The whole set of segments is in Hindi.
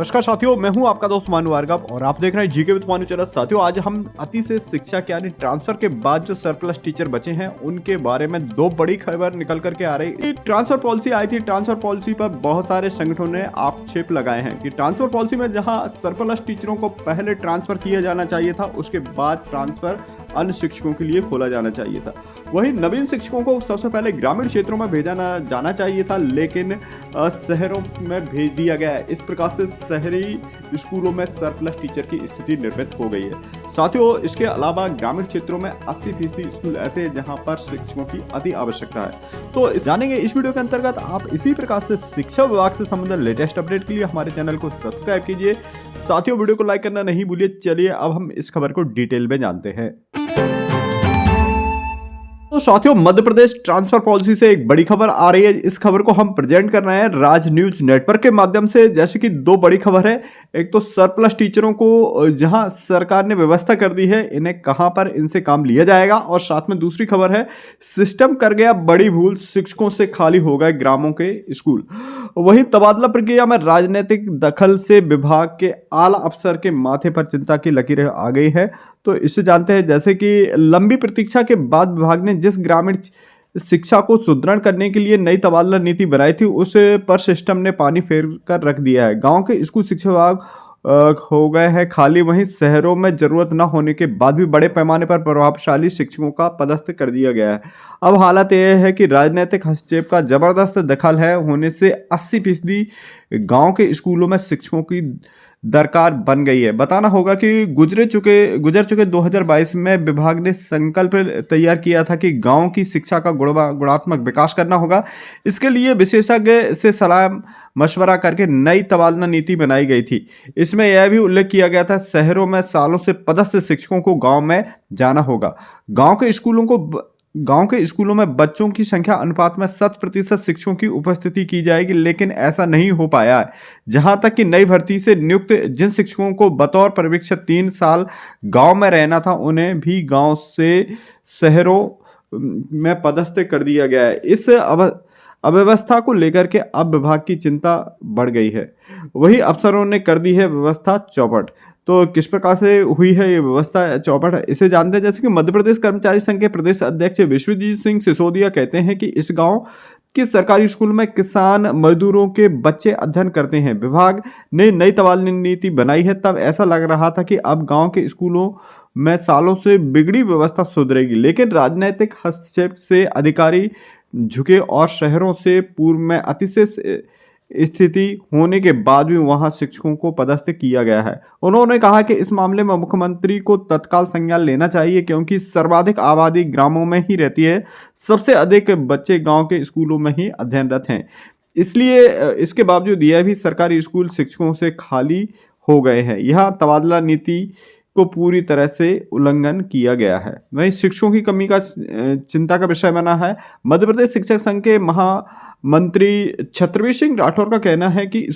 नमस्कार साथियों, मैं हूं आपका दोस्त मानु भार्गव और आप देख रहे हैं जीके विद मानु चैनल। साथियों, आज हम अति से शिक्षा के यानी ट्रांसफर के बाद जो सरप्लस टीचर बचे हैं उनके बारे में दो बड़ी खबर निकल करके आ रही है। ट्रांसफर पॉलिसी आई थी, ट्रांसफर पॉलिसी पर बहुत सारे संगठनों ने आक्षेप लगाए हैं कि ट्रांसफर पॉलिसी में जहां सरप्लस टीचरों को पहले ट्रांसफर किया जाना चाहिए था, उसके बाद ट्रांसफर अन्य शिक्षकों के लिए खोला जाना चाहिए था। वहीं नवीन शिक्षकों को सबसे पहले ग्रामीण क्षेत्रों में भेजा जाना चाहिए था, लेकिन शहरों में भेज दिया गया है। इस प्रकार से शहरी स्कूलों में सरप्लस टीचर की स्थिति निर्मित हो गई है। साथियों, इसके अलावा ग्रामीण क्षेत्रों में 80% स्कूल ऐसे हैं जहां पर शिक्षकों की अति आवश्यकता है। तो जानेंगे इस वीडियो के अंतर्गत। आप इसी प्रकार से शिक्षा विभाग से संबंधित लेटेस्ट अपडेट के लिए हमारे चैनल को सब्सक्राइब कीजिए। साथियों, वीडियो को लाइक करना नहीं भूलिए। चलिए अब हम इस खबर को डिटेल में जानते हैं। तो साथियों, मध्य प्रदेश ट्रांसफर पॉलिसी से एक बड़ी खबर आ रही है। इस खबर को हम प्रेजेंट कर रहे हैं राज न्यूज नेटवर्क के माध्यम से। जैसे कि दो बड़ी खबर है, एक तो सरप्लस टीचरों को जहां सरकार ने व्यवस्था कर दी है, इन्हें कहां पर इनसे काम लिया जाएगा, और साथ में दूसरी खबर है सिस्टम कर गया बड़ी भूल, शिक्षकों से खाली हो गए ग्रामों के स्कूल। वहीं तबादला प्रक्रिया में राजनीतिक दखल से विभाग के आला अफसर के माथे पर चिंता की लकीरें आ गई है। तो इससे जानते हैं, जैसे कि लंबी प्रतीक्षा के बाद विभाग ने जिस ग्रामीण शिक्षा को सुदृढ़ करने के लिए नई तबादला नीति बनाई थी, उस पर सिस्टम ने पानी फेर कर रख दिया है। गांव के स्कूल शिक्षा विभाग हो गए हैं खाली। वहीं शहरों में जरूरत न होने के बाद भी बड़े पैमाने पर प्रभावशाली शिक्षकों का पदस्थ कर दिया गया है। अब हालत यह है कि राजनीतिक हस्तक्षेप का जबरदस्त दखल है होने से 80% गांव के स्कूलों में शिक्षकों की दरकार बन गई है। बताना होगा कि गुजर चुके 2022 में विभाग ने संकल्प तैयार किया था कि गांव की शिक्षा का गुणात्मक विकास करना होगा। इसके लिए विशेषज्ञ से सलाह मशवरा करके नई तबादला नीति बनाई गई थी। इसमें यह भी उल्लेख किया गया था शहरों में सालों से पदस्थ शिक्षकों को गांव में जाना होगा। गांव के स्कूलों में बच्चों की संख्या अनुपात में 100% शिक्षकों की उपस्थिति की जाएगी, लेकिन ऐसा नहीं हो पाया है। जहां तक कि नई भर्ती से नियुक्त जिन शिक्षकों को बतौर पर्यवेक्षक 3 साल गांव में रहना था, उन्हें भी गांव से शहरों में पदस्थ कर दिया गया है। इस अव्यवस्था को लेकर के अब विभाग की चिंता बढ़ गई है। वही अफसरों ने कर दी है व्यवस्था चौपट। तो किस प्रकार से हुई है ये व्यवस्था चौपट, इसे जानते हैं। जैसे कि मध्य प्रदेश कर्मचारी संघ के प्रदेश अध्यक्ष विश्वजीत सिंह सिसोदिया कहते हैं कि इस गांव के सरकारी स्कूल में किसान मजदूरों के बच्चे अध्ययन करते हैं। विभाग ने नई तबादला नीति बनाई है, तब ऐसा लग रहा था कि अब गांव के स्कूलों में सालों से बिगड़ी व्यवस्था सुधरेगी, लेकिन राजनीतिक हस्तक्षेप से अधिकारी झुके और शहरों से पूर्व में अतिशय स्थिति होने के बाद भी वहां शिक्षकों को पदस्थ किया गया है। उन्होंने कहा कि इस मामले में मुख्यमंत्री को तत्काल संज्ञान लेना चाहिए, क्योंकि सर्वाधिक आबादी ग्रामों में ही रहती है। सबसे अधिक बच्चे गांव के स्कूलों में ही अध्ययनरत हैं। इसलिए इसके बावजूद यह भी सरकारी स्कूल शिक्षकों से खाली हो गए हैं। यह तबादला नीति को पूरी तरह से उल्लंघन किया गया है। वहीं शिक्षकों की कमी का चिंता का विषय बना है। मध्य प्रदेश शिक्षक संघ के महामंत्री छत्रवीर सिंह राठौर का कहना है कि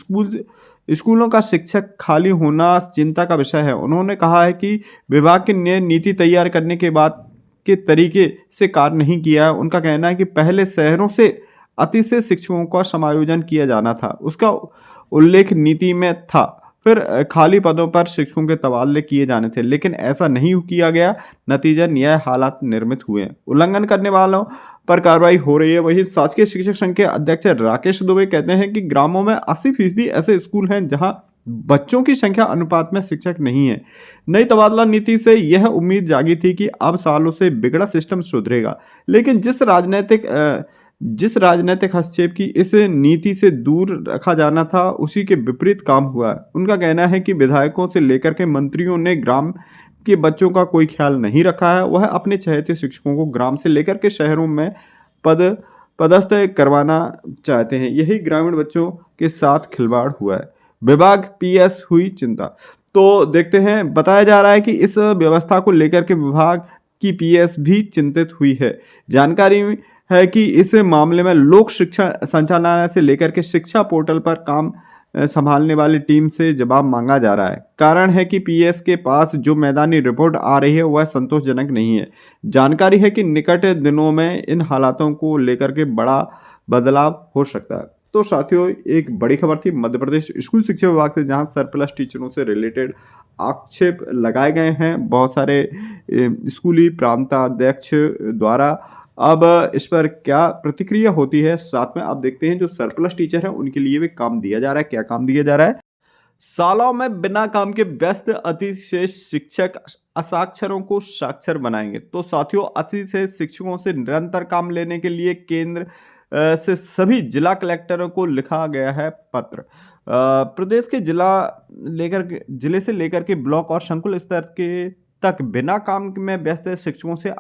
स्कूलों का शिक्षक खाली होना चिंता का विषय है। उन्होंने कहा है कि विभाग ने नीति तैयार करने के बाद के तरीके से कार्य नहीं किया है। उनका कहना है कि पहले शहरों से अतिशय शिक्षकों का समायोजन किया जाना था, उसका उल्लेख नीति में था। फिर खाली पदों पर शिक्षकों के तबादले किए जाने थे, लेकिन ऐसा नहीं किया गया। नतीजन यह हालात निर्मित हुए। उल्लंघन करने वालों पर कार्रवाई हो रही है। वहीं शासकीय शिक्षक संघ के अध्यक्ष राकेश दुबे कहते हैं कि ग्रामों में 80% ऐसे स्कूल हैं जहां बच्चों की संख्या अनुपात में शिक्षक नहीं है। नई तबादला नीति से यह उम्मीद जागी थी कि अब सालों से बिगड़ा सिस्टम सुधरेगा, लेकिन जिस राजनीतिक हस्तक्षेप की इस नीति से दूर रखा जाना था, उसी के विपरीत काम हुआ है। उनका कहना है कि विधायकों से लेकर के मंत्रियों ने ग्राम के बच्चों का कोई ख्याल नहीं रखा है। वह अपने चहेते शिक्षकों को ग्राम से लेकर के शहरों में पदस्थ करवाना चाहते हैं। यही ग्रामीण बच्चों के साथ खिलवाड़ हुआ है। विभाग पीएस हुई चिंता। तो देखते हैं, बताया जा रहा है कि इस व्यवस्था को लेकर के विभाग की पीएस भी चिंतित हुई है। जानकारी है कि इस मामले में लोक शिक्षा संचालनालय से लेकर के शिक्षा पोर्टल पर काम संभालने वाली टीम से जवाब मांगा जा रहा है। कारण है कि पीएस के पास जो मैदानी रिपोर्ट आ रही है वह संतोषजनक नहीं है। जानकारी है कि निकट दिनों में इन हालातों को लेकर के बड़ा बदलाव हो सकता है। तो साथियों एक बड़ी खबर थी मध्य प्रदेश स्कूल शिक्षा विभाग से, जहां सरप्लस टीचरों से रिलेटेड आक्षेप लगाए गए हैं बहुत सारे स्कूली प्रांताध्यक्ष द्वारा। अब इस पर क्या प्रतिक्रिया होती है, साथ में आप देखते हैं जो सरप्लस टीचर है उनके लिए भी काम दिया जा रहा है। क्या काम दिया जा रहा है? शालाओं में बिना काम के व्यस्त अतिशेष शिक्षक असाक्षरों को साक्षर बनाएंगे। तो साथियों अतिशेष शिक्षकों से निरंतर काम लेने के लिए केंद्र से सभी जिला कलेक्टरों को लिखा गया है पत्र। प्रदेश के जिले से लेकर के ब्लॉक और संकुल स्तर के तक बिना काम में व्यस्त शिक्षकों से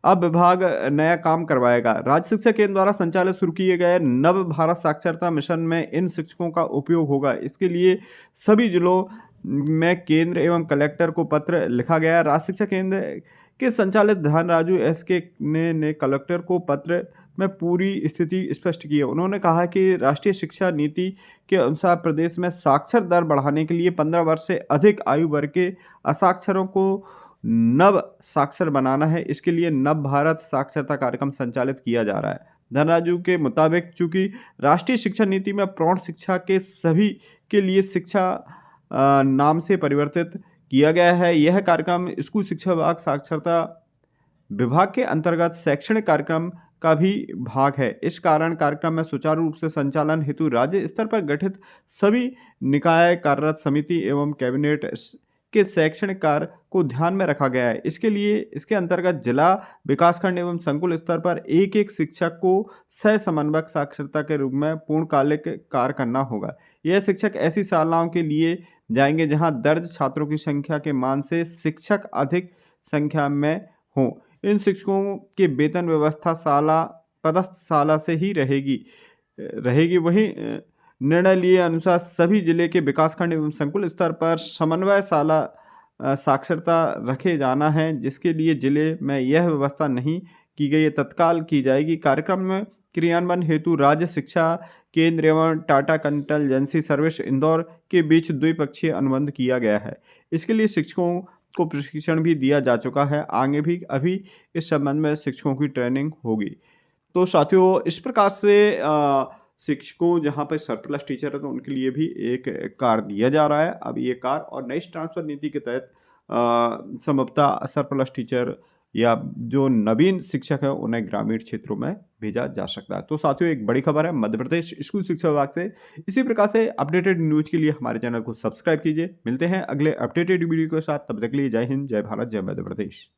अब विभाग नया काम करवाएगा। राज्य शिक्षा केंद्र द्वारा संचालित शुरू किए गए नव भारत साक्षरता मिशन में इन शिक्षकों का उपयोग होगा। इसके लिए सभी जिलों में केंद्र एवं कलेक्टर को पत्र लिखा गया है। राज्य शिक्षा केंद्र के संचालित धनराजू एसके ने कलेक्टर को पत्र में पूरी स्थिति स्पष्ट की है। उन्होंने कहा कि राष्ट्रीय शिक्षा नीति के अनुसार प्रदेश में साक्षर दर बढ़ाने के लिए 15 वर्ष से अधिक आयु वर्ग के असाक्षरों को नव साक्षर बनाना है। इसके लिए नव भारत साक्षरता कार्यक्रम संचालित किया जा रहा है। धनराजू के मुताबिक चूंकि राष्ट्रीय शिक्षा नीति में प्रौढ़ शिक्षा के सभी के लिए शिक्षा नाम से परिवर्तित किया गया है, यह कार्यक्रम स्कूल शिक्षा विभाग साक्षरता विभाग के अंतर्गत शैक्षणिक कार्यक्रम का भी भाग है। इस कारण कार्यक्रम में सुचारू रूप से संचालन हेतु राज्य स्तर पर गठित सभी निकाय कार्यरत समिति एवं कैबिनेट के शैक्षणिक कार्य को ध्यान में रखा गया है। इसके लिए इसके अंतर्गत जिला विकासखंड एवं संकुल स्तर पर एक एक शिक्षक को सह समन्वयक साक्षरता के रूप में पूर्णकालिक कार्य करना होगा। यह शिक्षक ऐसी शालाओं के लिए जाएंगे जहां दर्ज छात्रों की संख्या के मान से शिक्षक अधिक संख्या में हों। इन शिक्षकों की वेतन व्यवस्था पदस्थ शाला से ही रहेगी। वहीं निर्णय लिए अनुसार सभी जिले के विकासखंड एवं संकुल स्तर पर समन्वय शाला साक्षरता रखे जाना है। जिसके लिए जिले में यह व्यवस्था नहीं की गई है, तत्काल की जाएगी। कार्यक्रम में क्रियान्वयन हेतु राज्य शिक्षा केंद्र एवं टाटा कंसल्टेंसी सर्विस इंदौर के बीच द्विपक्षीय अनुबंध किया गया है। इसके लिए शिक्षकों को प्रशिक्षण भी दिया जा चुका है। आगे भी अभी इस संबंध में शिक्षकों की ट्रेनिंग होगी। तो साथियों इस प्रकार से शिक्षकों जहाँ पर सरप्लस टीचर है तो उनके लिए भी एक कार्य दिया जा रहा है। अब ये कार्य और नई ट्रांसफर नीति के तहत संभवतः सरप्लस टीचर या जो नवीन शिक्षक है उन्हें ग्रामीण क्षेत्रों में भेजा जा सकता है। तो साथियों एक बड़ी खबर है मध्य प्रदेश स्कूल शिक्षा विभाग से। इसी प्रकार से अपडेटेड न्यूज के लिए हमारे चैनल को सब्सक्राइब कीजिए। मिलते हैं अगले अपडेटेड वीडियो के साथ, तब तक के लिए जय हिंद, जय भारत, जय मध्य प्रदेश।